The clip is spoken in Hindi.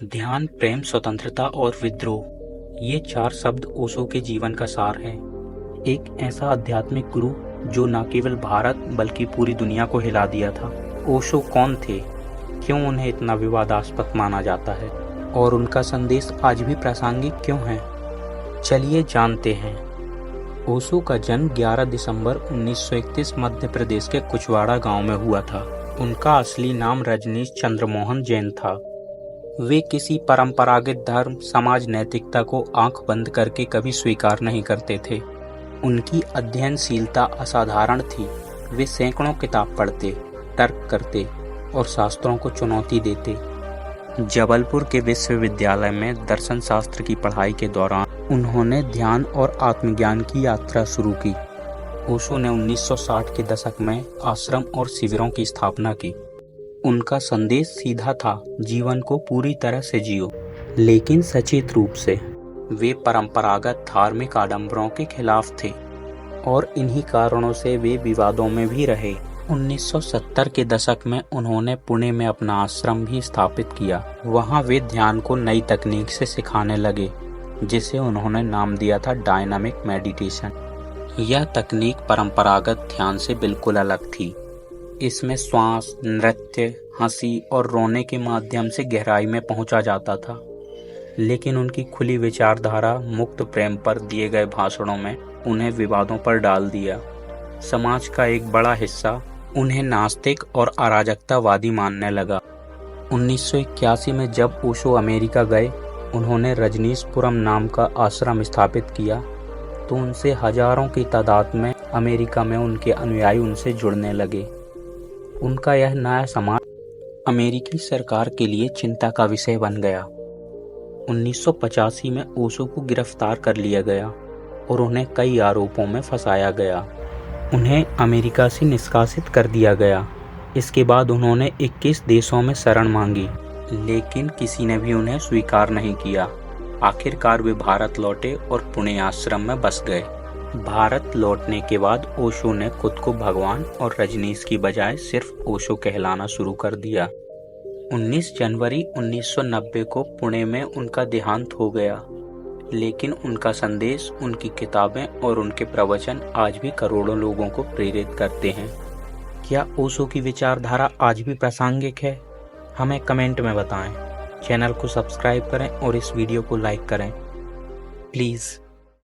ध्यान, प्रेम, स्वतंत्रता और विद्रोह, ये चार शब्द ओशो के जीवन का सार हैं। एक ऐसा आध्यात्मिक गुरु जो न केवल भारत बल्कि पूरी दुनिया को हिला दिया था। ओशो कौन थे, क्यों उन्हें इतना विवादास्पद माना जाता है और उनका संदेश आज भी प्रासंगिक क्यों है? चलिए जानते हैं। ओशो का जन्म 11 दिसंबर 1931 मध्य प्रदेश के कुचवाड़ा गांव में हुआ था। उनका असली नाम रजनीश चंद्र मोहन जैन था। वे किसी परंपरागत धर्म, समाज, नैतिकता को आंख बंद करके कभी स्वीकार नहीं करते थे। उनकी अध्ययनशीलता असाधारण थी। वे सैकड़ों किताब पढ़ते, तर्क करते और शास्त्रों को चुनौती देते। जबलपुर के विश्वविद्यालय में दर्शन शास्त्र की पढ़ाई के दौरान उन्होंने ध्यान और आत्मज्ञान की यात्रा शुरू की। ओशो ने 1960 के दशक में आश्रम और शिविरों की स्थापना की। उनका संदेश सीधा था, जीवन को पूरी तरह से जियो, लेकिन सचेत रूप से। वे परंपरागत धार्मिक आडंबरों के खिलाफ थे और इन्हीं कारणों से वे विवादों में भी रहे। 1970 के दशक में उन्होंने पुणे में अपना आश्रम भी स्थापित किया। वहां वे ध्यान को नई तकनीक से सिखाने लगे, जिसे उन्होंने नाम दिया था डायनामिक मेडिटेशन। यह तकनीक परंपरागत ध्यान से बिल्कुल अलग थी। इसमें श्वास, नृत्य, हंसी और रोने के माध्यम से गहराई में पहुंचा जाता था। लेकिन उनकी खुली विचारधारा, मुक्त प्रेम पर दिए गए भाषणों में उन्हें विवादों पर डाल दिया। समाज का एक बड़ा हिस्सा उन्हें नास्तिक और अराजकतावादी मानने लगा। 1981 में जब ओशो अमेरिका गए, उन्होंने रजनीशपुरम नाम का आश्रम स्थापित किया, तो उनसे हजारों की तादाद में अमेरिका में उनके अनुयायी उनसे जुड़ने लगे। उनका यह नया समाज अमेरिकी सरकार के लिए चिंता का विषय बन गया। 1985 में ओशो को गिरफ्तार कर लिया गया और उन्हें कई आरोपों में फंसाया गया। उन्हें अमेरिका से निष्कासित कर दिया गया। इसके बाद उन्होंने 21 देशों में शरण मांगी, लेकिन किसी ने भी उन्हें स्वीकार नहीं किया। आखिरकार वे भारत लौटे और पुणे आश्रम में बस गए। भारत लौटने के बाद ओशो ने खुद को भगवान और रजनीश की बजाय सिर्फ ओशो कहलाना शुरू कर दिया। 19 जनवरी 1990 को पुणे में उनका देहांत हो गया, लेकिन उनका संदेश, उनकी किताबें और उनके प्रवचन आज भी करोड़ों लोगों को प्रेरित करते हैं। क्या ओशो की विचारधारा आज भी प्रासंगिक है? हमें कमेंट में बताएं। चैनल को सब्सक्राइब करें और इस वीडियो को लाइक करें प्लीज़।